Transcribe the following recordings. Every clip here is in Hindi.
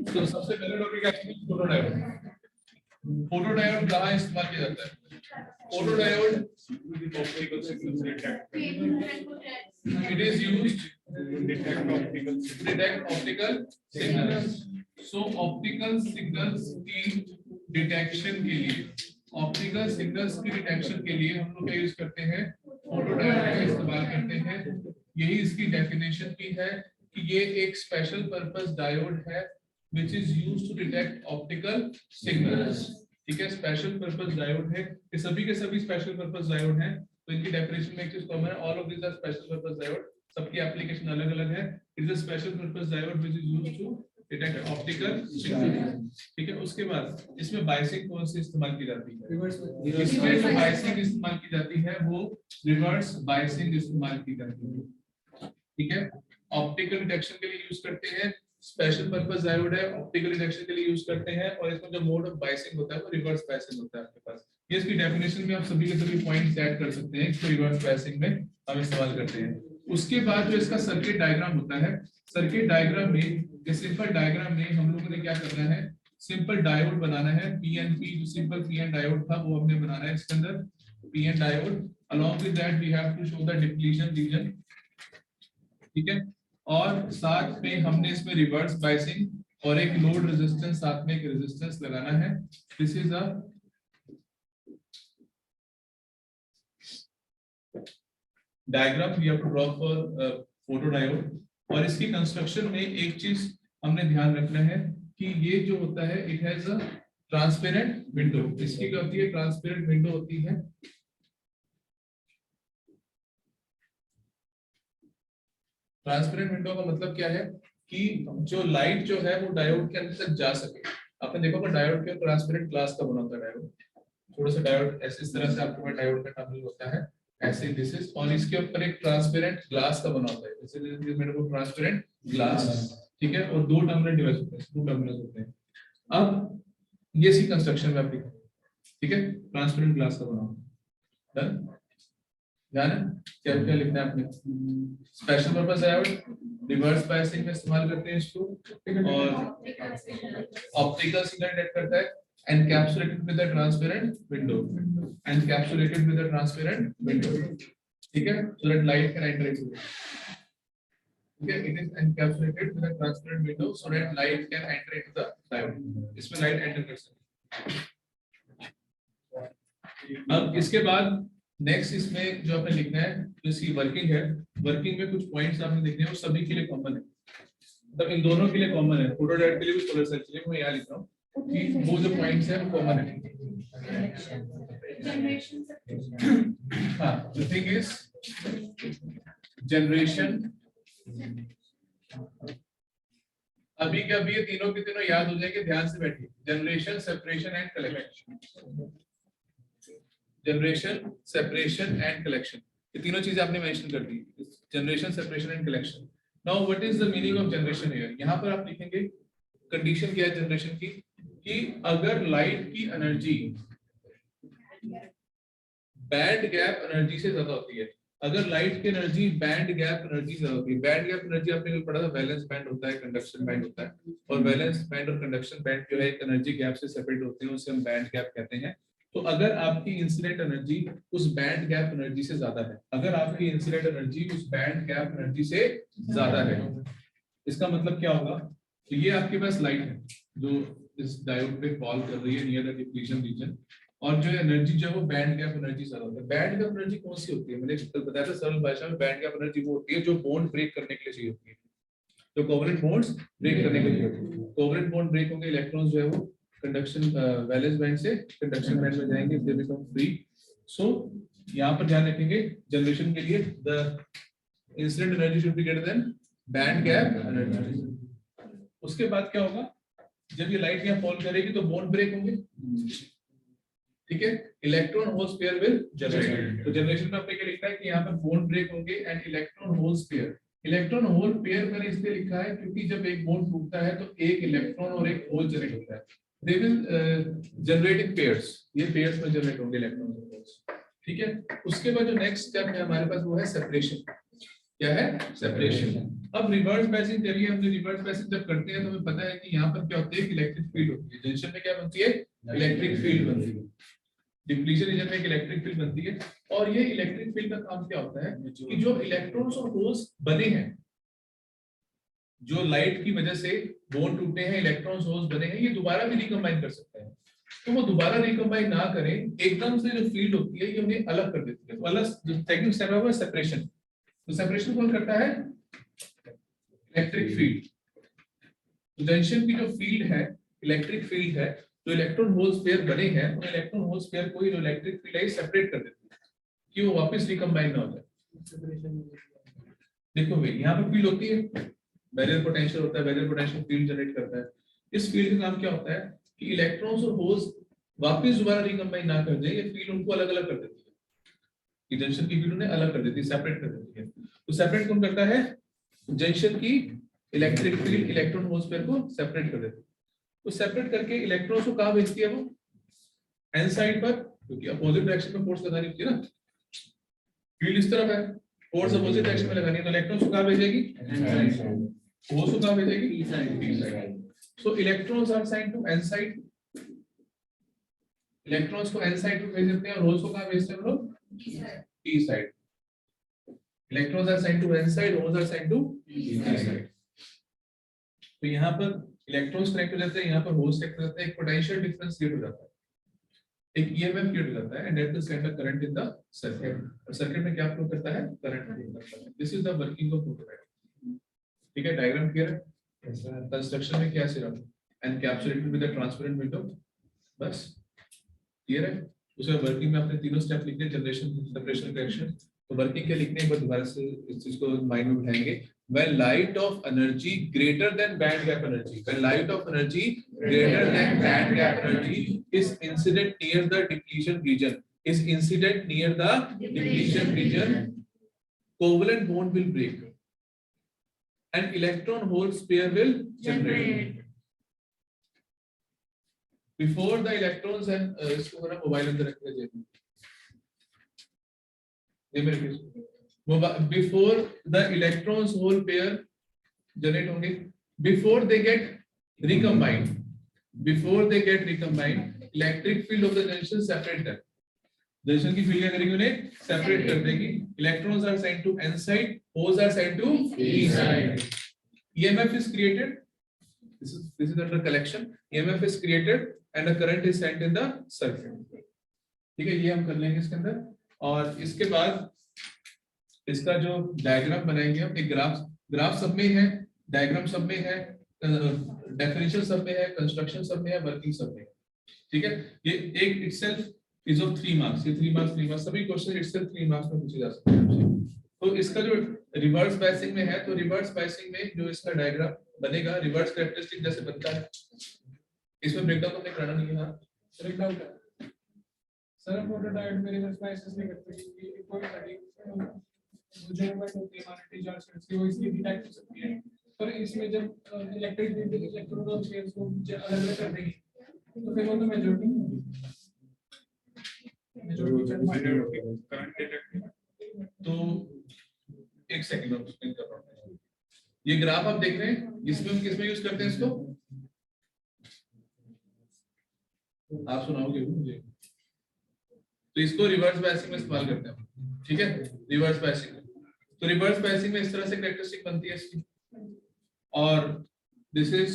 तो सबसे पहले टॉपिक है फोटोडायोड। फोटोडायोड कहाँ इस्तेमाल किया जाता है? Photodiode it is used to detect optical signals. So optical signals की डिटेक्शन के लिए, ऑप्टिकल सिग्नल्स की डिटेक्शन के लिए हम लोग क्या यूज करते हैं? फोटोडायोड का इस्तेमाल करते हैं। यही इसकी डेफिनेशन भी है कि ये एक स्पेशल पर्पस डायोड है which is used to detect optical signals। ठीक है, स्पेशल पर्पस डायोड है। ये सभी के सभी स्पेशल पर्पस डायोड हैं। तो इनकी डेफिनेशन में एक चीज कॉमन है, all of these are special purpose diode. सबकी एप्लीकेशन अलग अलग है। It is a special purpose diode which is used to detect optical signals. ठीक है, उसके बाद इसमें बायसिंग कौन सी इस्तेमाल की जाती है? इसमें जो बायसिंग इस्तेमाल की जाती है वो रिवर्स बायसिंग इस्तेमाल की जाती है। ठीक है, ऑप्टिकल डिटेक्शन के लिए यूज करते हैं, स्पेशल पर्पस डायोड है, ऑप्टिकल डिटेक्शन के लिए यूज करते हैं, और इसमें जो मोड ऑफ बायसिंग होता है वो रिवर्स बायसिंग होता है आपके पास। ये इसकी डेफिनेशन में आप सभी के सभी पॉइंट्स ऐड कर सकते हैं, इसको रिवर्स बायसिंग में हम इस्तेमाल करते हैं। उसके बाद जो इसका सर्किट डायग्राम होता है, सर्किट डायग्राम में, इस सिंपल डायग्राम में हम लोगों ने क्या करना है? सिंपल डायोड बनाना है। पीएनपी जो सिंपल पीएन डायोड था वो हमने बनाना है इसके अंदर, PN diode. Along with that we have to show the depletion region. ठीक है, और साथ में हमने इसमें रिवर्स बायसिंग और एक लोड रेजिस्टेंस, साथ में एक रेजिस्टेंस लगाना है। This is a diagram we have to draw for photodiode. और इसकी कंस्ट्रक्शन में एक चीज हमने ध्यान रखना है कि ये जो होता है it has a transparent window. इसकी क्या होती है? ट्रांसपेरेंट विंडो होती है। ट्रांसपेरेंट विंडो का मतलब क्या है कि जो लाइट जो है वो डायोड के अंदर तक जा सके। आपने देखा होगा डायोड के ट्रांसपेरेंट ग्लास का बना होता है डायोड। थोड़ा सा डायोड ऐसे इस तरह से आपके पास डायोड का टर्मिनल होता है ऐसे, दिस इज, और इसके ऊपर एक ट्रांसपेरेंट ग्लास का बना होता है, जैसे मेरे को ट्रांसपेरेंट ग्लास। ठीक है, और दो टर्मिनल डिवाइस होते हैं, दो टर्मिनल होते हैं। अब ये सी कंस्ट्रक्शन में आप लिखें। ठीक है, ट्रांसपेरेंट ग्लास का बना होता है। डन? ध्यान है क्या क्या लिखना है आपने? Special purpose diode, reverse biasing में इस्तेमाल करते हैं इसको, और ऑप्टिकल सिग्नल डिटेक्ट करता है, encapsulated with a transparent window, encapsulated with a transparent window. ठीक है, so that light can enter into it. ठीक है, it is encapsulated with a transparent window so that light can enter into the diode. इसमें लाइट एंटर कर सकते हैं। अब इसके बाद नेक्स्ट इसमें जो आपने लिखना है, जो इसकी वर्किंग है, वर्किंग में कुछ पॉइंट्स आपने लिखने हैं, वो सभी के लिए कॉमन है, मतलब इन दोनों के लिए कॉमन है, फोटोडायोड के लिए भी सोलर सेल के लिए। मैं यहाँ लिख रहा हूँ कि वो जो पॉइंट्स है वो कॉमन है। हाँ, द थिंग इज जनरेशन। अभी के अभी ये तीनों के तीनों याद हो जाएंगे, ध्यान से बैठिए। Generation, separation and collection. Generation, separation and collection, ये तीनों चीजें आपने मेंशन कर दी। Generation, separation and collection. Now what is the meaning of generation here? यहाँ पर आप लिखेंगे कंडीशन क्या है जनरेशन की, कि अगर लाइट की एनर्जी बैंड गैप एनर्जी से ज्यादा होती है, अगर लाइट की एनर्जी बैंड गैप एनर्जी से ज्यादा होती है। बैंड गैप एनर्जी आपने कल पढ़ा था, वैलेंस बैंड होता है, कंडक्शन बैंड होता है, और वैलेंस बैंड और कंडक्शन बैंड जो है एक एनर्जी गैप से सेपरेट होते हैं, उसे हम बैंड गैप कहते हैं। तो अगर आपकी इंसिडेंट एनर्जी उस बैंड गैप एनर्जी से ज्यादा है, अगर आपकी इंसिडेंट एनर्जी उस बैंड गैप एनर्जी से ज्यादा है, इसका मतलब क्या होगा? तो ये आपके पास लाइट है जो इस डायोड पे फॉल कर रही है नियर द डिप्लीशन रीजन, और जो एनर्जी जो है वो बैंड गैप एनर्जी ज्यादा होता है। बैंड गैप एनर्जी कौन सी होती है? मैंने कल बताया था सरल भाषा में, बैंड गैप एनर्जी वो होती है जो बॉन्ड ब्रेक करने के लिए चाहिए होती है, जो कोवलेंट बॉन्ड्स ब्रेक करने के लिए होती है। कोवलेंट बॉन्ड ब्रेक होंगे, इलेक्ट्रॉन्स जो है वो कंडक्शन वैलेंस बैंड से कंडक्शन बैंड में जाएंगे, दे बिकम फ्री। सो यहाँ पर ध्यान रखेंगे जनरेशन के लिए the incident energy should be greater than band gap energy. उसके बाद क्या होगा? जब ये लाइट यहाँ फॉल करेगी तो बॉन्ड ब्रेक होंगे। ठीक है, electron hole pair will generate. तो जनरेशन में आपने क्या लिखा है कि यहाँ पर बॉन्ड ब्रेक होंगे and electron hole pair. Electron hole pair मैंने इसलिए लिखा है क्योंकि जब एक बॉन्ड टूटता है तो एक इलेक्ट्रॉन और एक होल जनरेट होता है। They will generate in pairs, ये पेयर्स में जनरेट होंगे इलेक्ट्रॉन और होल्स। ठीक है, उसके बाद जो नेक्स्ट स्टेप है हमारे पास वो है सेपरेशन। क्या है, सेपरेशन। अब रिवर्स बायसिंग करिए हमने, रिवर्स बायसिंग जब करते हैं तो हमें पता है कि यहाँ पर क्या होती है, इलेक्ट्रिक फील्ड होती है, जंक्शन में क्या बनती है, इलेक्ट्रिक फील्ड बनती है, डिप्लीशन रीजन में एक इलेक्ट्रिक फील्ड बनती है। और ये इलेक्ट्रिक फील्ड का काम क्या होता है कि जो इलेक्ट्रॉन्स और होल्स बने हैं, जो लाइट की वजह से बॉन्ड टूटे हैं, इलेक्ट्रॉन्स होल्स बने हैं, ये दोबारा भी रिकम्बाइन कर सकते हैं। तो वो दोबारा रिकम्बाइन ना करें, एकदम से जो फील्ड होती है ये उन्हें अलग कर देती है। तो अलग सेकंड स्टेप है वो सेपरेशन। तो सेपरेशन कौन करता है, इलेक्ट्रिक फील्ड। जंक्शन की जो फील्ड है, इलेक्ट्रिक फील्ड है, जो इलेक्ट्रॉन होल्स पेयर बने हैं, उन इलेक्ट्रॉन होल्स पेयर को जो इलेक्ट्रिक फील्ड है सेपरेट कर देती है कि वो वापस रिकम्बाइन ना हो जाए। देखो भाई यहाँ पर फील्ड होती है, बैरियर पोटेंशियल होता है, बैरियर पोटेंशियल फील्ड जनरेट करता है। इस फील्ड का काम क्या होता है कि इलेक्ट्रॉन्स और होल्स वापस दोबारा रिकम्बाइन ना कर दे, ये फील्ड उनको अलग अलग कर देती है, कि जंक्शन की फील्ड उन्हें अलग कर देती है, सेपरेट कर देती है। तो सेपरेट कौन करता है, जंक्शन की electric field electron holes pair को सेपरेट कर देती है। तो सेपरेट करके इलेक्ट्रॉन्स को कहां भेजती है, वो एन साइड पर, क्योंकि अपोजिट डायरेक्शन में फोर्स लगानी होती है ना, फील्ड इस तरफ है, फोर्स अपोजिट डायरेक्शन में लगानी है, तो इलेक्ट्रॉन्स को कहां भेजेगी, एन साइड, होल्स को कहां भेजेगी, P side. So electrons are assigned to N side, electrons को एन साइड पे भेज देते हैं और होल्स को कहां भेजते हैं हम लोग, P side. Electrons are assigned to N side, holes are assigned to P side. तो यहाँ पर इलेक्ट्रॉन्स कनेक्ट हो जाते हैं, यहाँ पर होल्स कनेक्ट हो जाते हैं, एक पोटेंशियल डिफरेंस क्रिएट हो जाता है, एक ईएमएफ क्रिएट हो जाता है, and that is send the current in the circuit. और सर्किट में क्या फ्लो करता है, करंट फ्लो करता है। This is the working of photodiode. ठीक है, डायग्राम क्लियर है? Yes sir. कंस्ट्रक्शन में क्या सिर्फ encapsulated with a transparent window, बस क्लियर है। उसमें वर्किंग में आपने तीनों स्टेप लिखने, जनरेशन, सेपरेशन, करेक्शन। तो वर्किंग के लिखने एक बार दोबारा से इस चीज को माइंड में बिठाएंगे। When light of energy greater than band gap energy, when light of energy greater than band gap energy is incident near the depletion region, is incident near the depletion region, covalent bond will break and electron hole pair will generate. Before the electrons and इसको मेरा मोबाइल अंदर रख के जेब में, ये मेरे case before the electrons hole pair generate होंगे, before they get recombined, electric field of the junction separate them, junction की फील्ड क्या करेगी, उन्हें सेपरेट कर देगी। Electrons are sent to N side, holes are sent to P side. EMF is created, this is under collection, EMF is created and a current is sent in the circuit। ठीक है, ये हम कर लेंगे इसके अंदर। और इसके बाद इसका जो डायग्राम बनाएंगे हम, एक ग्राफ सब में है, डायग्राम सब में है, डेफिनेशन सब में है, कंस्ट्रक्शन सब में है, वर्किंग सब में है। ठीक है, ये एक इटसेल्फ इज ऑफ 3 मार्क्स, ये 3 मार्क्स सभी क्वेश्चन इटसेल्फ 3 मार्क्स में पूछे जा सकते हैं। तो इसका जो रिवर्स बायसिंग में है, तो रिवर्स बायसिंग में जो इसका डायग्राम बनेगा, रिवर्स कैरेक्टरिस्टिक जैसे बनता है, इसमें ब्रेकडाउन हमने कराना नहीं है। ब्रेकडाउन सर फोटोडायोड में रिवर्स बायसिंग नहीं करते, ये कोई जो मूवमेंट होती है हमारे चार्ज की, वो इसकी डिटेक्ट हो सकती है। पर इसमें जब इलेक्ट्रिक इलेक्ट्रॉन पेयर्स को अलग-अलग कर देंगे तो फिर वो तो मेजॉरिटी करंट डिटेक्ट। तो एक सेकंड में एक्सप्लेन कर रहा हूं। ये ग्राफ आप देख रहे हैं, इसमें हम किसमें यूज करते हैं इसको, आप सुनाओगे मुझे। तो इसको रिवर्स बायसिंग में इस्तेमाल करते हैं, ठीक है, रिवर्स बायसिंग। तो रिवर्स बायसिंग में इस तरह से कैरेक्टरिस्टिक बनती है इसकी, और this is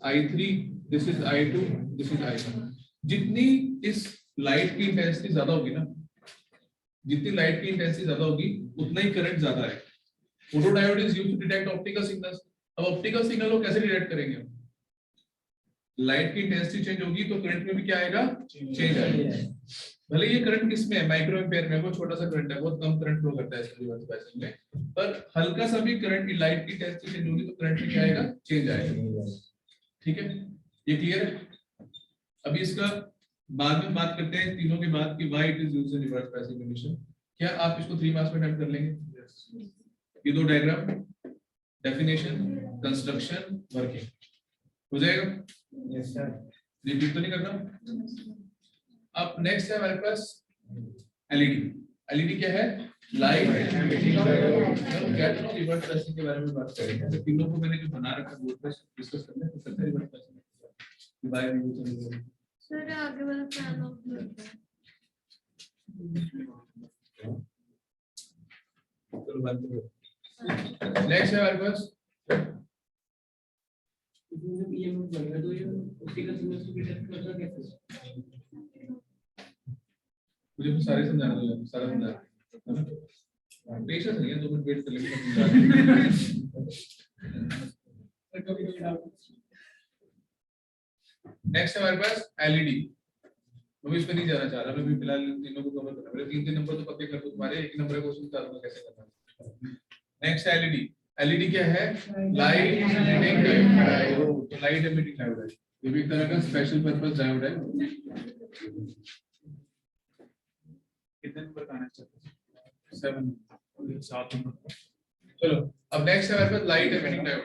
I3, this is I2, this is I1। जितनी इस लाइट की इंटेंसिटी ज्यादा होगी ना, जितनी लाइट की इंटेंसिटी ज्यादा होगी उतना ही करंट ज्यादा है। Photodiode is used to detect optical signals. अब ऑप्टिकल सिग्नल को कैसे डिटेक्ट करेंगे हम, लाइट की इंटेंसिटी चेंज होगी तो करंट में भी क्या आएगा, चेंज आएगा। भले ये करंट किसमें है, माइक्रो एम्पियर में, वो छोटा सा करंट है, बहुत कम करंट फ्लो करता है इसके रिवर्स बायसिंग में, पर हल्का सा भी करंट की लाइट की इंटेंसिटी चेंज होगी तो करंट में क्या आएगा, चेंज आएगा। ठीक है, ये क्लियर है। अभी इसका बाद में बात करते हैं तीनों के बाद कि why it is used in reverse biasing condition. क्या आप इसको 3 मार्क्स में अटेम्प्ट कर लेंगे? ये दो डायग्राम, डेफिनेशन, कंस्ट्रक्शन, वर्किंग, हो जाएगा? Yes sir. रिपीट तो नहीं करना। अब नेक्स्ट है हमारे पास एलईडी। एलईडी क्या है? Light emitting diode. क्या तो रिवर्स बायसिंग के बारे में बात करेंगे। तो तीनों को मैंने जो बना रखा है बोर्ड पे डिस्कस करना है, तो करते हैं reverse biasing by use. Sir आगे वाला फैन ऑफ चलो बात करो। नेक्स्ट है हमारे पास मुझे तो सारे समझाना दो, सारा समझा पेशेंस नहीं है, 2 मिनट वेट कर लेंगे। नेक्स्ट है हमारे पास एलईडी। मैं इस पे नहीं जाना चाह रहा, मैं भी फिलहाल तीनों को कवर करना है। मेरे 3 नंबर तो पक्के कर दो, तुम्हारे एक नंबर का क्वेश्चन बता दूंगा कैसे करना है। नेक्स्ट है एलईडी। एलईडी क्या है? Light emitting diode. तो लाइट एमिटिंग डायोड है, ये भी एक तरह का स्पेशल पर्पस डायोड है। कितने नंबर का आना चाहिए? 7 नंबर। चलो अब नेक्स्ट है हमारे पास लाइट एमिटिंग डायोड।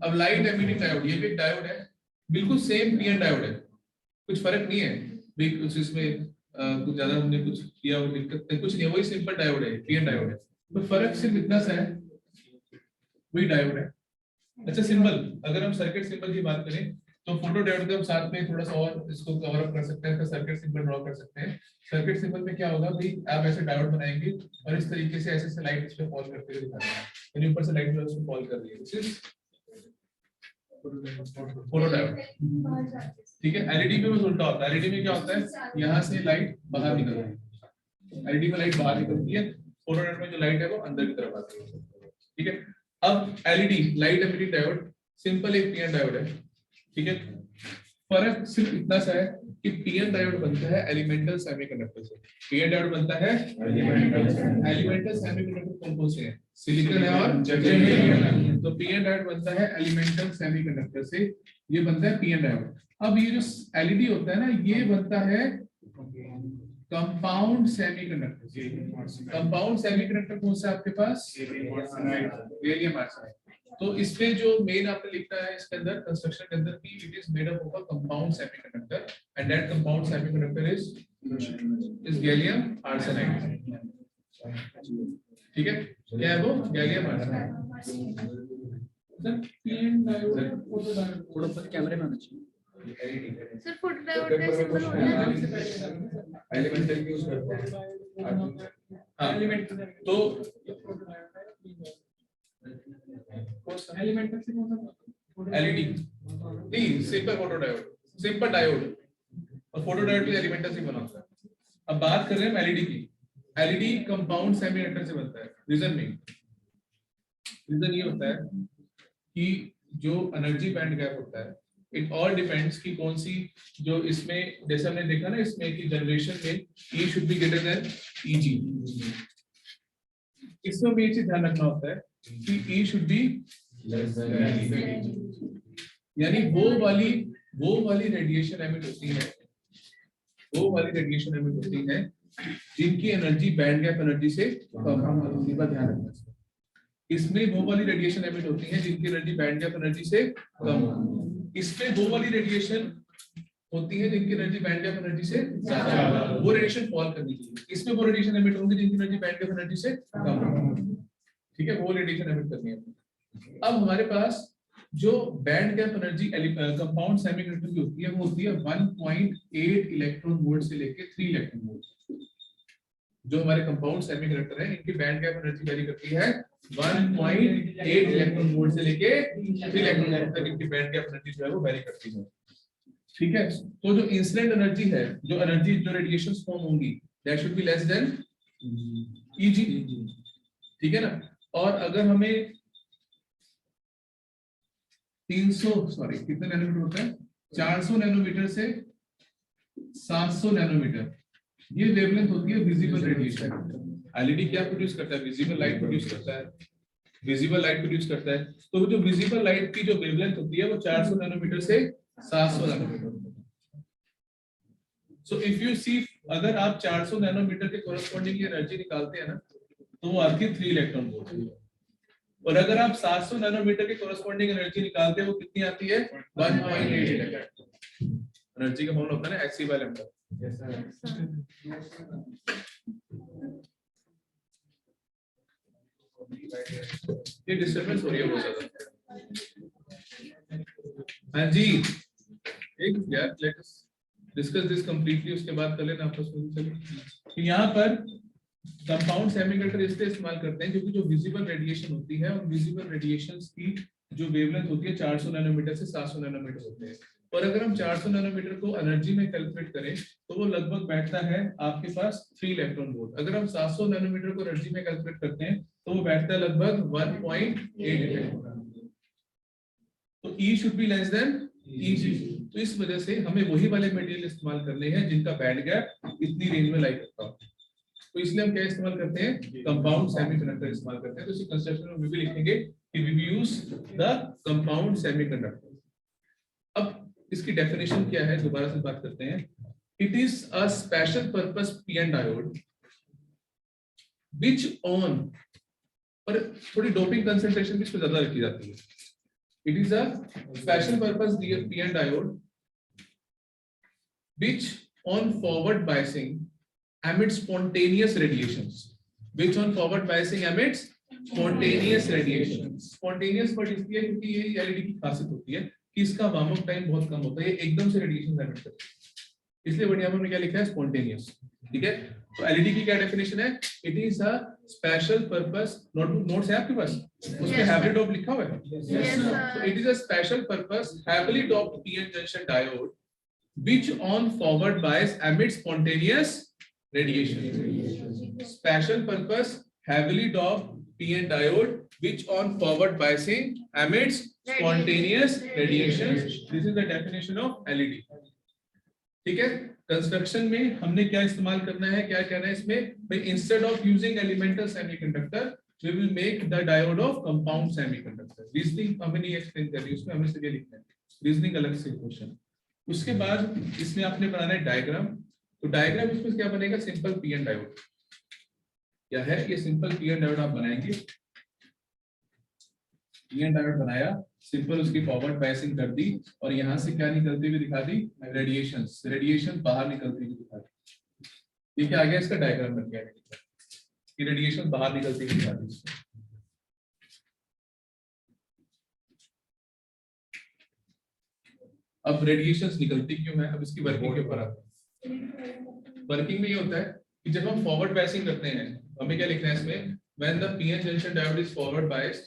अब लाइट एमिटिंग डायोड ये भी एक डायोड है, बिल्कुल सेम पीएन डायोड है, कुछ फर्क नहीं है भी कुछ इसमें कुछ ज्यादा हमने कुछ किया और दिक्कत कुछ नहीं है, वही सिंपल डायोड है, पीएन डायोड है। तो फर्क सिर्फ इतना सा है, वही डायोड है। अच्छा सिंबल, अगर हम सर्किट सिंबल की बात करें तो फोटो डायोड के हम साथ में थोड़ा सा और इसको कवर अप कर सकते हैं, इसका सर्किट सिंबल ड्रॉ कर सकते हैं। सर्किट सिंबल में क्या होगा भाई, आप ऐसे डायोड बनाएंगे और इस तरीके से ऐसे लाइट इस पे फॉल करते हुए दिखाते हैं, यानी ऊपर से लाइट जो है उसको फॉल कर रही है, दिस इज फोटो डायोड। ठीक है, एलईडी में वो उल्टा होता है। एलईडी में क्या होता है, यहाँ से लाइट बाहर निकल रही है, एलईडी में लाइट बाहर निकलती है, फोटो डायोड में जो लाइट है वो अंदर की तरफ आती है। ठीक है, अब LED light emitting diode simple एक पीएन डायोड है। ठीक है, फर्क सिर्फ इतना सा है कि पीएन डायोड बनता है एलिमेंटल सेमीकंडक्टर से। पीएन डायोड बनता है एलिमेंटल सेमीकंडक्टर कौन कौन से हैं? सिलिकॉन है और जर्मेनियम। तो पीएन डायोड बनता है एलिमेंटल सेमीकंडक्टर से, ये बनता है पीएन डायोड। अब ये जो एलईडी होता है ना, ये बनता है कंपाउंड सेमीकंडक्टर। कंपाउंड सेमीकंडक्टर कौन सा आपके पास? Gallium arsenide. तो इसमें जो मेन आपने लिखना है इसके अंदर कंस्ट्रक्शन के अंदर कि it is made up of a compound semiconductor and that compound semiconductor is gallium arsenide. ठीक है, क्या है वो? Gallium arsenide. थोड़ा सा कैमरे में आना चाहिए। सर फोटो डायोड का सिंबल होता है एलिमेंटल यूज करते हैं। हाँ, तो एलईडी नहीं, simple photo diode, simple diode, और फोटो डायोड भी एलिमेंटल से बना होता है। अब बात कर रहे हैं एलईडी की। एलईडी कंपाउंड सेमीकंडक्टर से बनता है। रीजन नहीं, रीजन ये होता है कि जो एनर्जी बैंड गैप होता है, इट ऑल डिपेंड्स कि कौन सी जो इसमें, जैसे हमने देखा ना इसमें कि जनरेशन में E should be greater than EG। इसमें भी ये चीज ध्यान रखना होता है कि E should be less than EG, यानी वो वाली रेडिएशन एमिट होती है, वो वाली रेडिएशन एमिट होती है जिनकी एनर्जी बैंड गैप एनर्जी से कम है। इसका ध्यान रखना है। इसमें वो वाली रेडिएशन एमिट होती है जिनकी एनर्जी बैंड गैप एनर्जी से कम है। इसमें वो वाली रेडिएशन होती है जिनकी एनर्जी बैंड गैप एनर्जी से ज्यादा, वो रेडिएशन फॉल करनी चाहिए। इसमें वो रेडिएशन एमिट होंगे जिनकी एनर्जी बैंड गैप एनर्जी से कम है। ठीक है, वो रेडिएशन एमिट करनी है। अब हमारे पास जो band gap energy compound semiconductor की होती है वो होती है 1.8 इलेक्ट्रॉन वोल्ट से लेके 3 इलेक्ट्रॉन वोल्ट। जो हमारे कंपाउंड सेमीकंडक्टर है इनकी बैंड गैप एनर्जी वेरी करती है 1.8 इलेक्ट्रॉन वोल्ट से लेके 3 इलेक्ट्रॉन वोल्ट तक इनकी बैंड गैप एनर्जी जो है वो वेरी करती है। ठीक है, तो जो इंसिडेंट एनर्जी है, जो एनर्जी जो रेडिएशंस फॉर्म होंगी, that should be less than EG। ठीक है ना, और अगर हमें कितने नैनोमीटर होता है, 400 नैनोमीटर से 700 नैनोमीटर, ये वेवलेंथ होती है विजिबल रेडिएशन। एलईडी क्या प्रोड्यूस करता है? विजिबल लाइट प्रोड्यूस करता है, विजिबल लाइट प्रोड्यूस करता है। तो जो विजिबल लाइट की जो वेवलेंथ होती है वो 400 नैनोमीटर से 700 nanometre. So if you see, अगर आप 400 नैनोमीटर के कोरस्पॉन्डिंग एनर्जी निकालते हैं ना, तो वो आती है 3 इलेक्ट्रॉन वोल्ट। और अगर आप 700 नैनोमीटर के कोरस्पॉन्डिंग एनर्जी निकालते हैं, वो कितनी आती है? 1.8 इलेक्ट्रॉन। एनर्जी का फॉर्मूला होता है ना Hc/λ। ये डिस्टर्बेंस हो रही है बहुत ज्यादा। हाँ जी, एक यार let us discuss this completely, उसके बाद कर लेना आपस में। चलिए, तो यहाँ पर कंपाउंड सेमीकंडक्टर इसलिए इस्तेमाल करते हैं क्योंकि जो विजिबल रेडिएशन होती है उन विजिबल रेडिएशंस की जो वेवलेंथ होती है 400 नैनोमीटर से 700 नैनोमीटर होते हैं। और अगर हम 400 नैनोमीटर को एनर्जी में कैलकुलेट करें तो वो लगभग बैठता है आपके पास 3 इलेक्ट्रॉन वोल्ट। अगर हम 700 नैनोमीटर को एनर्जी में कैलकुलेट करते हैं तो वो बैठता है लगभग 1.8 इलेक्ट्रॉन। तो E should be less than Eg। तो इस वजह से हमें वही वाले मटेरियल इस्तेमाल करने हैं जिनका बैंड गैप इतनी रेंज में लाई करता हो। तो इसलिए हम क्या इस्तेमाल करते हैं, कंपाउंड सेमीकंडक्टर इस्तेमाल करते हैं। तो इसी कंस्ट्रक्शन में भी लिखेंगे कि we use the compound semiconductor. अब इसकी डेफिनेशन क्या है, दोबारा से बात करते हैं। It is a special purpose PN diode which on, पर थोड़ी डोपिंग कंसंट्रेशन भी इसमें ज्यादा रखी जाती है। It is a special purpose PN diode which on forward biasing emits spontaneous radiations, which on forward biasing emits spontaneous radiations। spontaneous word इसलिए क्योंकि ये एलईडी की खासियत होती है कि इसका वार्म अप टाइम बहुत कम होता है, ये एकदम से रेडिएशन एमिट करता है, इसलिए वर्ड यहाँ पर हमने क्या लिखा है, स्पॉन्टेनियस। ठीक है, तो एलईडी की क्या डेफिनेशन है, it is a special purpose, notes है आपके पास, उसमें हैवी डॉप लिखा हुआ है। So it is a special purpose heavily doped PN junction diode which on forward bias emits spontaneous radiation। Special purpose heavily doped PN diode which on forward biasing emits spontaneous radiation। This is the definition of LED। ठीक है, कंस्ट्रक्शन में हमने क्या इस्तेमाल करना है, क्या कहना है इसमें, instead of using elemental semiconductor we will make the diode of compound semiconductor। Reasoning हमें नहीं एक्सप्लेन करनी, उसमें हमें सिर्फ ये लिखना है, रीजनिंग अलग से क्वेश्चन। उसके बाद इसमें आपने बनाना है डायग्राम। तो डायग्राम इसमें क्या बनेगा, सिंपल पीएन डायोड क्या है, ये सिंपल पीएन डायोड आप बनाएंगे। पीएन डायोड बनाया, सिंपल उसकी फॉरवर्ड बायसिंग कर दी और यहाँ से क्या निकलती हुई दिखा दी, रेडिएशंस, रेडिएशन बाहर निकलती हुई दिखा दी। ठीक है, आगे इसका डायग्राम बन गया, रेडिएशन बाहर निकलती हुई दिखा दी। अब रेडिएशंस निकलती क्यों है, अब इसकी वर्किंग के ऊपर आते हैं। वर्किंग में ये होता है कि जब हम फॉरवर्ड बायसिंग करते हैं, हमें क्या लिखना है इसमें, when the PN junction diode is forward biased.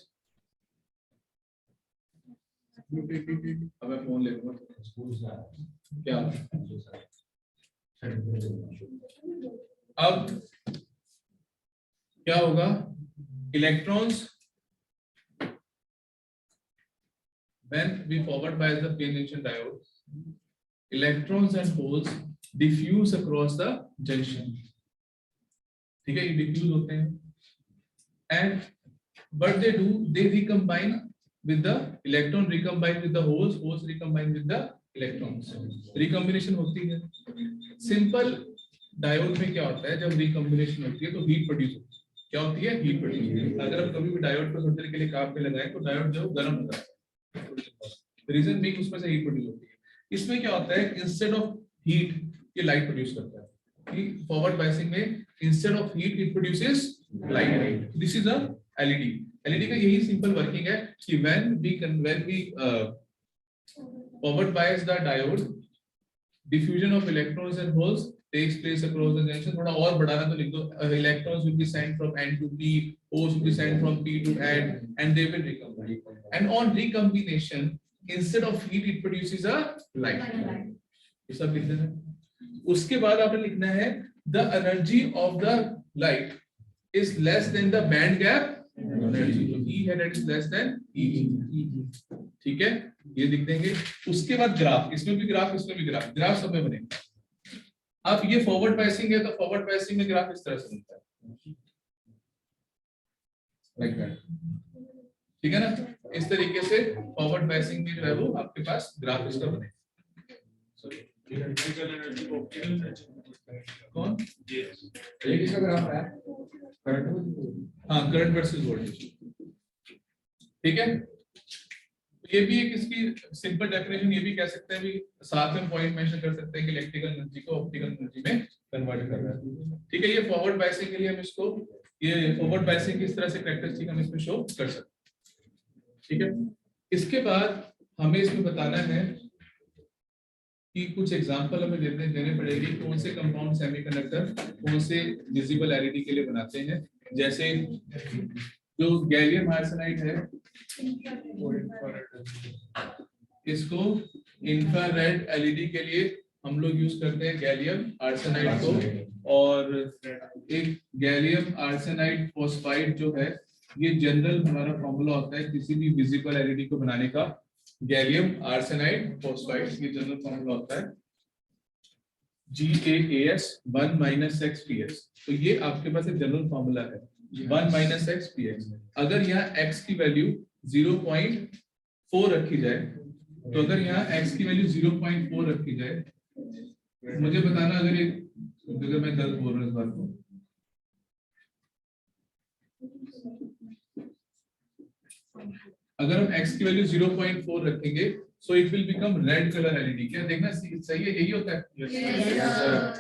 अब मैं फोन ले लूंगा क्या, अब क्या होगा, electrons when we forward bias the PN junction diode, electrons and holes diffuse across the junction। ठीक है, ये diffuse होते हैं, and what they do, they recombine with the electron, recombine with the holes, holes recombine with the electrons, recombination होती है। सिंपल डायोड में क्या होता है, जब recombination होती है तो हीट प्रोड्यूस होती है। क्या होती है, हीट प्रोड्यूस। अगर हम कभी भी डायोड को थोड़ी देर के लिए काम पे लगाएं तो डायोड जो गर्म होता है, रीजन बीइंग उसमें से हीट प्रोड्यूस होती है। इसमें क्या होता है, इंस्टेड ऑफ हीट ये लाइट प्रोड्यूस करता है। फॉरवर्ड बायसिंग में instead of heat it produces light. This is a LED. LED का यही सिंपल वर्किंग है कि when we forward bias the diode, diffusion of electrons and holes takes place across the junction। थोड़ा और बढ़ाना तो लिख दो, electrons will be sent from N to P, holes will be sent from P to N, and they will recombine, and on recombination instead of heat it produces a light। ये सब लिख देना। उसके बाद आपने लिखना है the energy of the light is less than the band gap energy। तो E है that is less than Eg। ठीक है, ये लिख देंगे। उसके बाद ग्राफ, इसमें भी ग्राफ, इसमें भी ग्राफ, ग्राफ सब में बनेगा। अब ये फॉरवर्ड बायसिंग है तो फॉरवर्ड बायसिंग में ग्राफ इस तरह से बनता है, लाइक दैट। ठीक है ना, इस तरीके से फॉरवर्ड बायसिंग में जो है वो आपके पास ग्राफ इसका बनेगा। कौन ये किसका ग्राफ है, करंट, हाँ करंट वर्सेस वोल्टेज। ठीक है, ये भी एक इसकी सिंपल डेफिनेशन ये भी कह सकते हैं, भी साथ में पॉइंट मेंशन कर सकते हैं कि इलेक्ट्रिकल एनर्जी को ऑप्टिकल एनर्जी में कन्वर्ट कर रहा है। ठीक है, ये फॉरवर्ड बायसिंग के लिए हम इसको ये फॉरवर्ड बायसिंग की इस तरह से कैरेक्टरिस्टिक हम इसमें शो कर सकते हैं। ठीक है, इसके बाद हमें इसमें बताना है कि कुछ एग्जांपल हमें देने पड़ेंगे कौन से कंपाउंड सेमीकंडक्टर कौन से विजिबल एलईडी के लिए बनाते हैं। जैसे जो गैलियम आर्सेनाइड है इसको इंफ्रारेड एलईडी के लिए हम लोग यूज करते हैं गैलियम आर्सेनाइड को, और एक गैलियम आर्सेनाइड फॉस्फाइड जो है ये जनरल हमारा फॉर्मूला होता है किसी भी विजिबल एलईडी को बनाने का। गैलियम आर्सेनाइड फॉस्फाइड ये जनरल फॉर्मूला होता है GaAs 1 - XPS। तो ये आपके पास एक जनरल फॉर्मूला है 1 - XPS। अगर यहाँ x की वैल्यू 0.4 रखी जाए, तो अगर यहाँ x की वैल्यू 0.4 रखी जाए, मुझे बताना अगर मैं गलत बोल रहा हूँ इस बात को। अगर हम x की वैल्यू 0.4 रखेंगे so it will become red colour LED. क्या देखना सही है, यही होता है। Yes,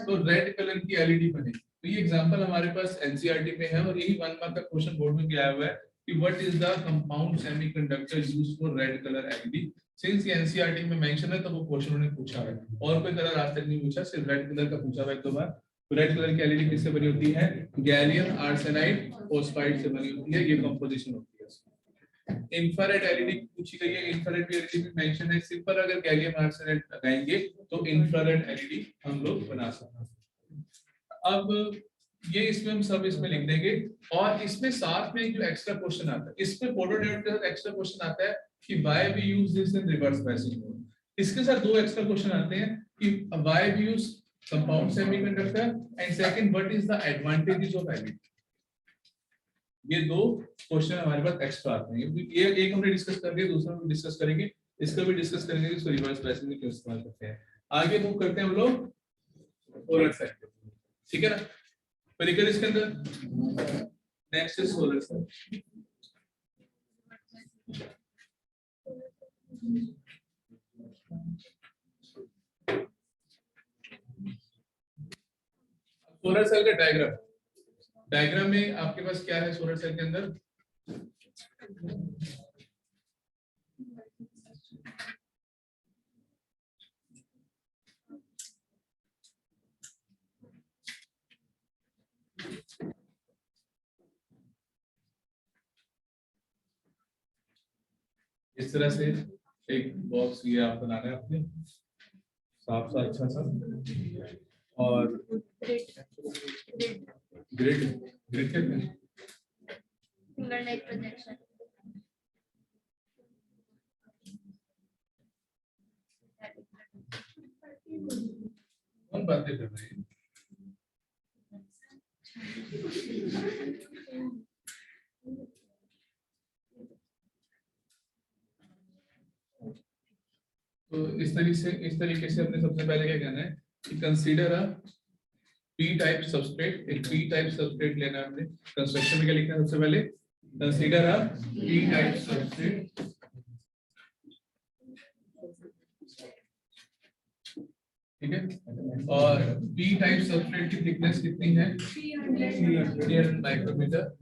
तो रेड कलर की एलईडी बने। तो ये एग्जांपल हमारे पास एनसीईआरटी में है और यही 1 मार्क का क्वेश्चन बोर्ड में भी आया हुआ है कि what is the compound semiconductor used for red colour LED. Since ये एनसीईआरटी में मेंशन है तो वो क्वेश्चन उन्होंने पूछा है, और कोई कलर आज तक नहीं पूछा, सिर्फ रेड कलर का पूछा हुआ है एक दो बार। तो रेड कलर की एलईडी किससे बनी होती है? गैलियम आर्सेनाइड फॉस्फाइड से बनी होती है। ये कंपोजिशन होती है। इंफ्रारेड एलईडी पूछी गई है, इंफ्रारेड एलईडी में मेंशन है। सिंपल अगर गैलियम आर्सेनाइड लगाएंगे तो इंफ्रारेड एलईडी हम लोग बना सकते हैं। अब ये इसमें हम सब इसमें लिख देंगे, और इसमें साथ में जो एक्स्ट्रा क्वेश्चन आता है, इसमें फोटोडायोड का एक्स्ट्रा क्वेश्चन आता है कि why we use this in reverse biasing mode. इसके साथ दो एक्स्ट्रा क्वेश्चन आते हैं कि why we use compound semiconductor and second what is the advantages of LED. ये दो क्वेश्चन हमारे पास एक्स्ट्रा आते हैं। ये एक हमने डिस्कस कर लिया, दूसरा हम डिस्कस करेंगे, इसका भी डिस्कस करेंगे कि इसको रिवर्स बायसिंग में क्यों इस्तेमाल करते हैं। आगे मूव करते हैं हम लोग सोलर सेल। ठीक है ना, परिकर इसके अंदर next is solar cell. Solar cell का डायग्राम में आपके पास क्या है सोलर सेल के अंदर? इस तरह से एक बॉक्स ये आप बनाना है अपने साफ सा अच्छा सा, और ग्रिड कहते हैं सिंगल लाइट प्रोजेक्शन। कौन बातें कर रहे हैं? तो इस तरीके से अपने सबसे पहले क्या कहना है कि consider a P type substrate. एक पी टाइप सबस्ट्रेट लेना है हमने। कंस्ट्रक्शन में क्या लिखना है सबसे पहले? Consider a P type substrate, ठीक है। और पी टाइप सबस्ट्रेट की थिकनेस कितनी है? 300 माइक्रोमीटर।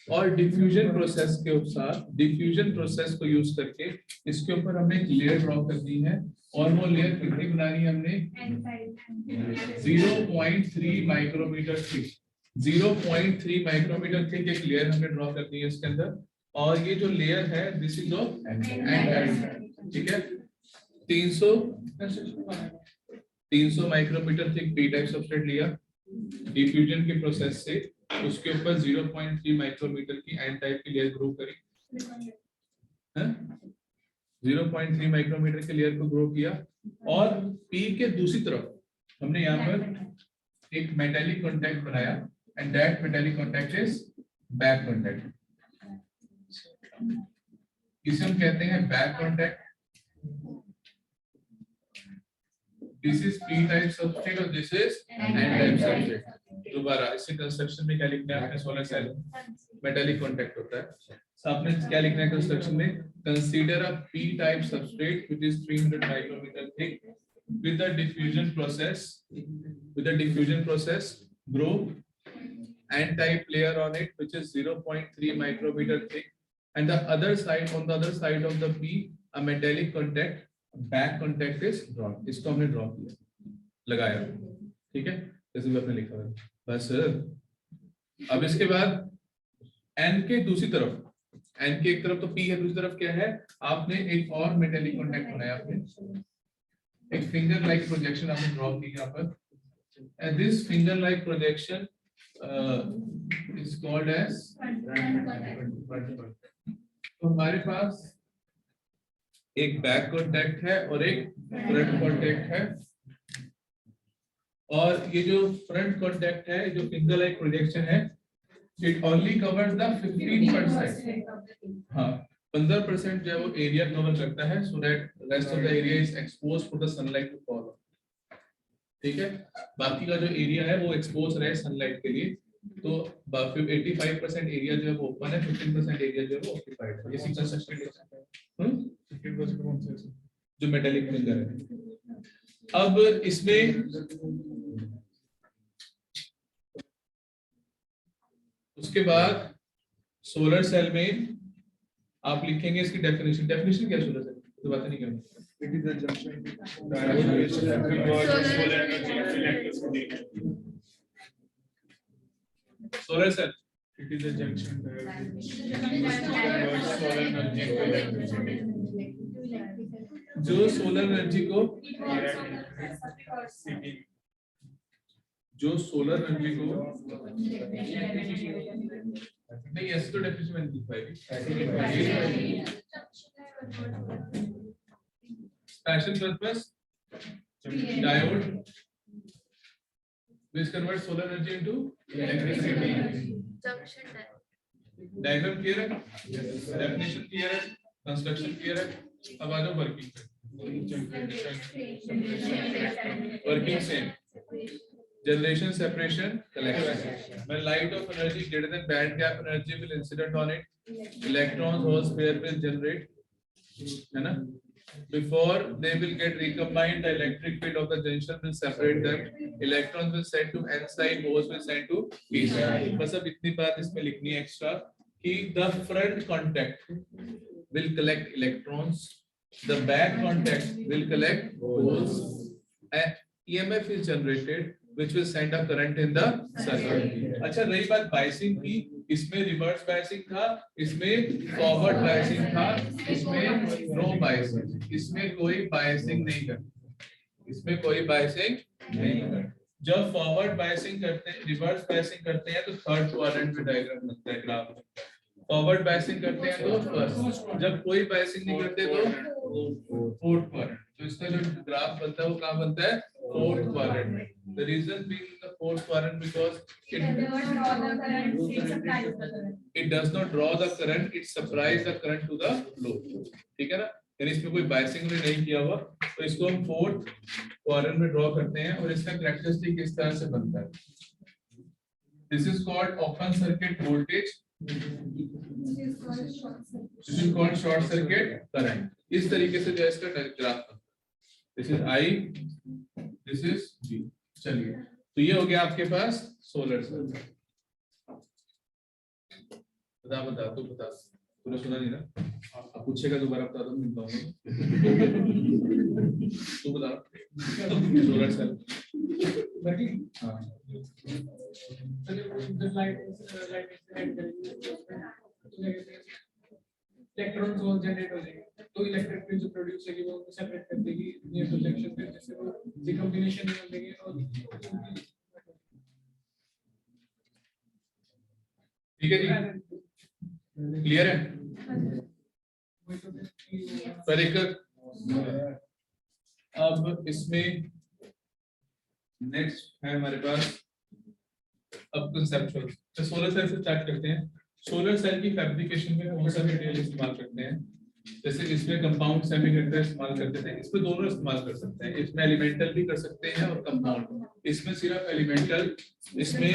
और डिफ्यूजन प्रोसेस के अनुसार डिफ्यूजन प्रोसेस को यूज करके इसके ऊपर हमें एक लेयर ड्रॉ करनी है, और वो लेयर कितनी बनानी है हमने? 0.3 माइक्रोमीटर थिक। 0.3 माइक्रोमीटर थिक एक लेयर हमें ड्रॉ करनी है इसके अंदर। और ये जो लेयर है दिस इज ऑफ एंटाइड, ठीक है। 300 micrometer thick P type substrate लिया डिफ्यूजन के प्रोसेस से, उसके ऊपर 0.3 माइक्रोमीटर की एन टाइप की लेयर ग्रो करी, 0.3 माइक्रोमीटर के लेयर को ग्रो किया। और पी के दूसरी तरफ हमने यहाँ पर एक मेटालिक कॉन्टैक्ट बनाया, and that metallic contact is back contact. इसे हम कहते हैं back contact. This is P type substrate और this is N type substrate. दोबारा इसे कंस्ट्रक्शन में क्या लिखना है आपने? सोलर सेल मेटालिक कांटेक्ट होता है। तो आपने क्या लिखना है कंस्ट्रक्शन में? Consider a P type substrate which is 300 micrometer thick with the diffusion process grow N-type layer on it, which is 0.3 micrometer thick, and the other side, on the other side of the P, a metallic contact, back contact is drawn. इसको हमने draw किया, लगाया, ठीक है, जैसे भी आपने लिखा है बस। अब इसके बाद N के दूसरी तरफ, N के एक तरफ तो P है, दूसरी तरफ क्या है, आपने एक और मेटेलिक कॉन्टैक्ट बनाया, आपने एक फिंगर लाइक प्रोजेक्शन आपने ड्रॉ की यहाँ पर, and this finger like projection is called as front contact. तो हमारे पास एक बैक कॉन्टैक्ट है और एक फ्रंट कॉन्टैक्ट है, और ये जो फ्रंट कॉन्टैक्ट है, जो फिंगर लाइक प्रोजेक्शन है, it only covers the 15%. हाँ, 15% जो है वो एरिया कवर करता है, so that rest of the area is exposed for the sunlight to fall. ठीक है, बाकी का जो एरिया है वो एक्सपोज रहे सनलाइट के लिए, तो 85% एरिया जो है वो ओपन है, 15% एरिया जो है वो ऑक्यूपाइड है। इसी कंस्ट्रक्शन जो मेटालिक फिंगर है। अब इसमें उसके बाद सोलर सेल में आप लिखेंगे इसकी डेफिनेशन। डेफिनेशन क्या है सोलर सेल, तो बात नहीं करेंगे। It is a junction solar cell It is a junction जो सोलर एनर्जी को नहीं, ऐसे तो डेफिनेशन में लिख पाएगी। Special purpose diode which converts solar energy into electricity. Diagram clear है, definition clear है, construction clear है। अब आ जाओ वर्किंग पे। Working same, generation, separation, collection. When light of energy greater than band gap energy will incident on it, electrons holes pair will generate, है ना? Before they will get recombined, the electric field of the junction will separate them. Electrons will send to N side, holes will send to P side. बस अब इतनी बात इसमें लिखनी है extra कि the front contact will collect electrons, the back contact will collect holes. EMF is generated which will send a current in the circuit. अच्छा, रही बात बायसिंग की, इसमें रिवर्स बायसिंग था, इसमें फॉरवर्ड बायसिंग था, इसमें नो बायसिंग, इसमें कोई बायसिंग नहीं करते, इसमें कोई बायसिंग नहीं करते। जब फॉरवर्ड बायसिंग करते हैं, रिवर्स बायसिंग करते हैं तो थर्ड क्वाड्रेंट में डायग्राम बनता है, ग्राफ। फॉरवर्ड बायसिंग करते हैं तो फर्स्ट, जब कोई बायसिंग नहीं करते तो फोर्थ क्वाड्रेंट। तो इसका जो ग्राफ बनता है वो कहाँ बनता है, फोर्थ क्वाड्रेंट में। The reason being the fourth quadrant because it does not draw the current, it supplies the current to the load. ठीक है ना, यानी इसमें कोई बायसिंग नहीं किया हुआ, तो इसको हम फोर्थ क्वाड्रेंट में ड्रॉ करते हैं और इसका कैरेक्टरिस्टिक इस तरह से बनता है। This is called open circuit voltage. This is called short circuit current. इस तरीके से जो है इसका graph. This is I, this is G. चलिए, तो ये हो गया आपके पास सोलर सेल। बता तूने सुना नहीं ना, आप पूछेगा दोबारा बता दो, मैं बताऊंगा। तू बता सोलर सेल। हाँ, इलेक्ट्रॉन्स वो जनरेट हो जाएंगे, तो इलेक्ट्रिक फील्ड जो प्रोड्यूस होगी वो सेपरेट कर देगी न्यूट्रल जंक्शन पे, जिससे वो डिकम्बिनेशन हो जाएगी। और ठीक है जी, क्लियर है। अब इसमें नेक्स्ट है हमारे पास अब कंसेप्चुअल। तो सोलर सेल से स्टार्ट करते हैं। सोलर सेल की फैब्रिकेशन में कौन सा मटेरियल इस्तेमाल करते हैं? जैसे इसमें कंपाउंड सेमीकंडक्टर इस्तेमाल करते थे, इसमें दोनों इस्तेमाल कर सकते हैं, इसमें एलिमेंटल भी कर सकते हैं और कंपाउंड। इसमें सिर्फ एलिमेंटल, इसमें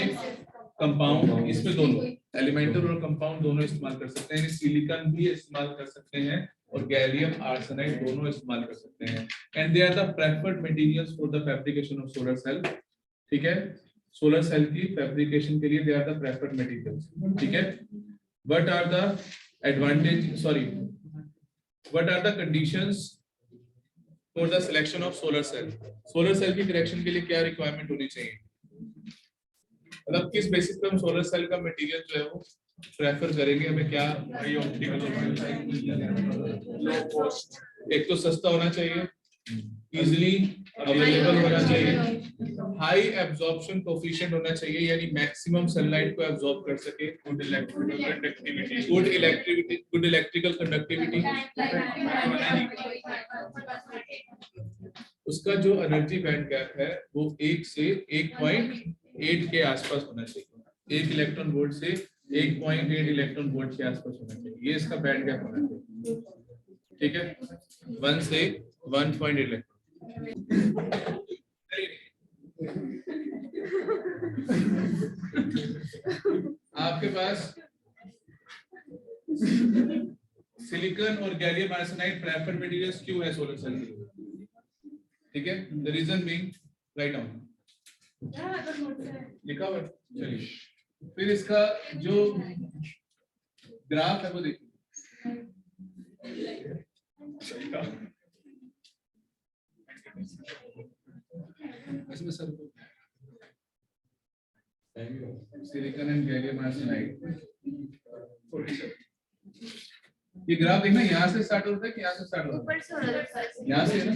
कंपाउंड, इसमें दोनों एलिमेंटल और कंपाउंड दोनों इस्तेमाल कर सकते हैं। सिलिकॉन भी इस्तेमाल कर सकते हैं और गैलियम आर्सेनाइड दोनों इस्तेमाल कर सकते हैं। And they are the preferred materials for the fabrication of solar cell. ठीक है, सोलर सेल की फैब्रिकेशन के लिए they are the preferred materials, ठीक है। What are the advantage, sorry, what are the conditions for the selection of solar cell? Solar cell की सिलेक्शन के लिए क्या रिक्वायरमेंट होनी चाहिए, मतलब किस बेसिस पे हम सोलर सेल का मटेरियल जो है वो प्रेफर करेंगे? हमें क्या हाई ऑप्टिकल, लो कॉस्ट, एक तो सस्ता होना चाहिए, इजीली अवेलेबल होना चाहिए, हाई एब्जॉर्प्शन कोफिशिएंट होना चाहिए, यानी मैक्सिमम सनलाइट को एब्जॉर्ब कर सके, good electrical conductivity, good electrical conductivity, उसका जो एनर्जी बैंड गैप है वो 1 से 1.8 के आसपास होना चाहिए, 1 इलेक्ट्रॉन वोल्ट से 1.8 इलेक्ट्रॉन वोल्ट के आसपास होना चाहिए, ये इसका बैंड गैप होना चाहिए, ठीक है, 1 से 1.8 इलेक्ट्रॉन। आपके पास सिलिकॉन और गैलियम आर्सेनाइड प्रेफर्ड मटेरियल्स क्यों है सोलर सेल के लिए, ठीक है, the reason being, write down, लिखा हुआ है, चलिए फिर इसका जो ग्राफ है वो देखिए, इसमें sir silicon and gallium arsenide 47, ये ग्राफ देखना, यहाँ से स्टार्ट होता है कि यहाँ से स्टार्ट होता ऊपर से हो रहा है है, यहाँ से ना,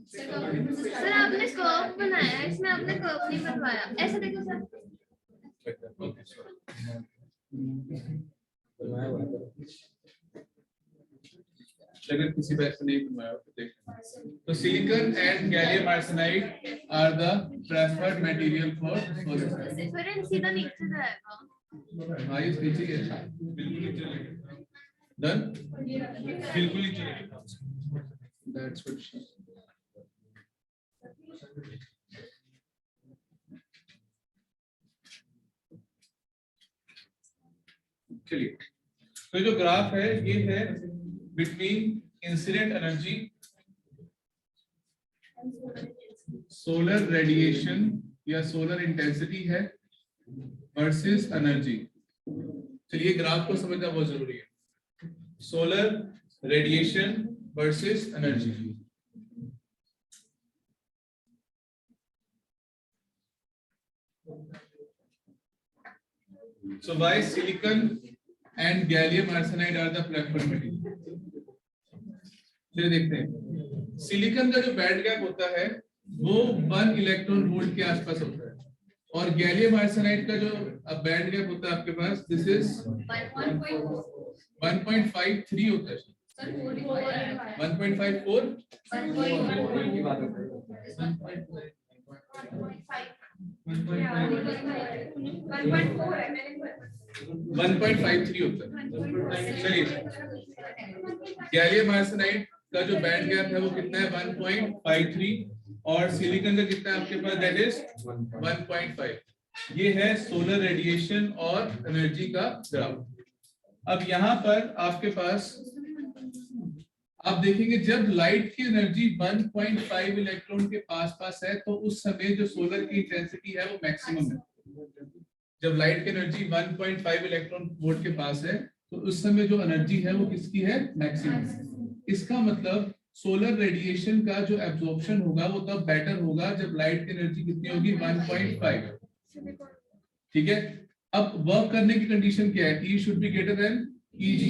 सर आपने कर्व बनाया है, इसमें आपने कर्व नहीं बनवाया, ऐसे देखो सर। अगर किसी बैच में नहीं बनवाया तो देखना। तो silicon and gallium arsenide are the preferred material for solar cell. फिर सीधा नीचे जाएगा। हाँ ये नीचे ही है, बिल्कुल नीचे चलेगा, डन, बिल्कुल नीचे चलेगा, दैट्स व्हाट शी, चलिए तो जो ग्राफ है ये है between incident energy, solar radiation या सोलर इंटेंसिटी है वर्सेस एनर्जी। चलिए ग्राफ को समझना बहुत जरूरी है, solar radiation versus energy. So why silicon and gallium arsenide are the preferred material? चलिए देखते हैं, सिलिकॉन का जो बैंड गैप होता है वो 1 इलेक्ट्रॉन वोल्ट के आसपास होता है, और गैलियम आर्सेनाइड का जो बैंड गैप होता है आपके पास, दिस इज 1.53 होता है, 1.54, 1.53 होता है। चलिए गैलियम आर्सेनाइड का जो बैंड गैप है वो कितना है, 1.53, और सिलिकॉन का कितना है आपके पास, दैट इज 1.5। ये है सोलर रेडिएशन और एनर्जी का ग्राफ। अब यहाँ पर आपके पास आप देखेंगे जब लाइट की एनर्जी 1.5 इलेक्ट्रॉन के पास है तो उस समय जो सोलर की इंटेंसिटी है वो मैक्सिमम है। जब लाइट की एनर्जी 1.5 इलेक्ट्रॉन वोल्ट के पास है तो उस समय जो एनर्जी है वो किसकी है, मैक्सिमम। इसका मतलब सोलर रेडिएशन का जो एब्जॉर्प्शन होगा वो तब बेटर होगा जब लाइट की एनर्जी कितनी होगी, 1.5, ठीक है। अब वर्क करने की कंडीशन क्या है, E should be greater than EG।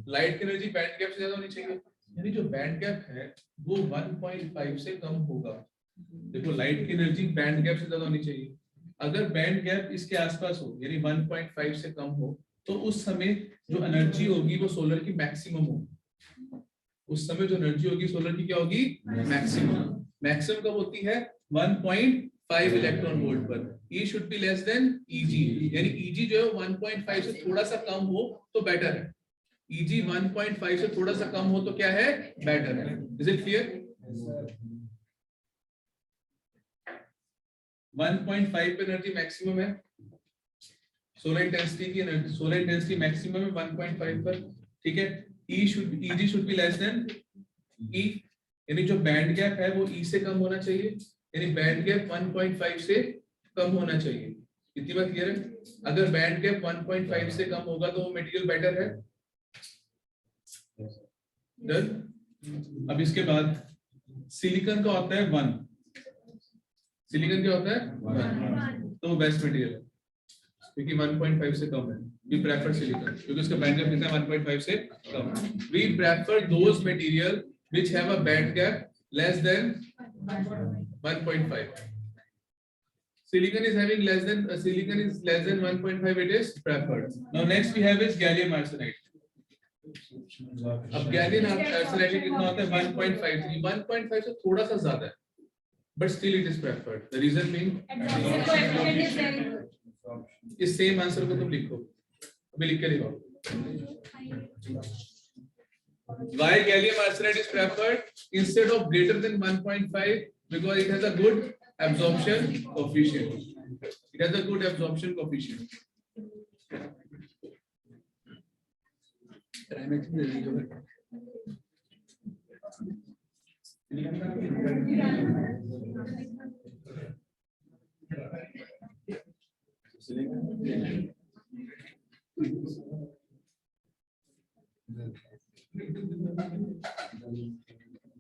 Light की एनर्जी बैंड गैप से ज्यादा होनी चाहिए, यानी जो बैंड गैप है वो 1.5 से कम होगा। देखो लाइट की एनर्जी बैंड गैप से ज्यादा होनी चाहिए, अगर बैंड गैप इसके आसपास हो यानी 1.5 से कम हो तो उस समय जो एनर्जी होगी वो सोलर की मैक्सिमम होगी। उस समय जो एनर्जी होगी सोलर की क्या होगी, मैक्सिमम। मैक्सिमम कब होती है, 1.5 इलेक्ट्रॉन वोल्ट पर। E should be less than EG, यानी EG जो है 1.5 से थोड़ा सा कम हो तो बेटर है। EG 1.5 से थोड़ा सा कम हो तो क्या है, बेटर है। Is it clear? 1.5 पे एनर्जी मैक्सिमम है, सोलर इंटेंसिटी की एनर्जी, सोलर इंटेंसिटी मैक्सिमम है 1.5 पर, ठीक है। EG should be less than E, यानी जो बैंड गैप है वो ई से कम होना चाहिए, यानी बैंड गैप 1.5 से कम होना चाहिए। इतनी बात क्लियर है? अगर बैंड गैप 1.5 से कम होगा तो वो मटेरियल बेटर है। डन। अब इसके बाद सिलिकॉन का होता है 1, सिलिकॉन क्या होता है 1, तो वो बेस्ट मटेरियल है क्योंकि 1.5 से कम है। वी प्रेफर सिलिकॉन क्योंकि उसका बैंड गैप कितना है 1.5 से कम। We prefer those material which have a band gap less than 1.5. Silicon is having less than 1.5, it is preferred. Now next we have is gallium arsenide. अब गैलियम आर्सेनाइड कितना होता है 1.5, 1.5 से थोड़ा सा ज्यादा है, but still it is preferred. The reason being इस सेम आंसर को तुम लिखो, अभी लिख के लिखो। Why gallium arsenide is preferred instead of greater than 1.5? Because it has a good absorption coefficient. It has a good absorption coefficient.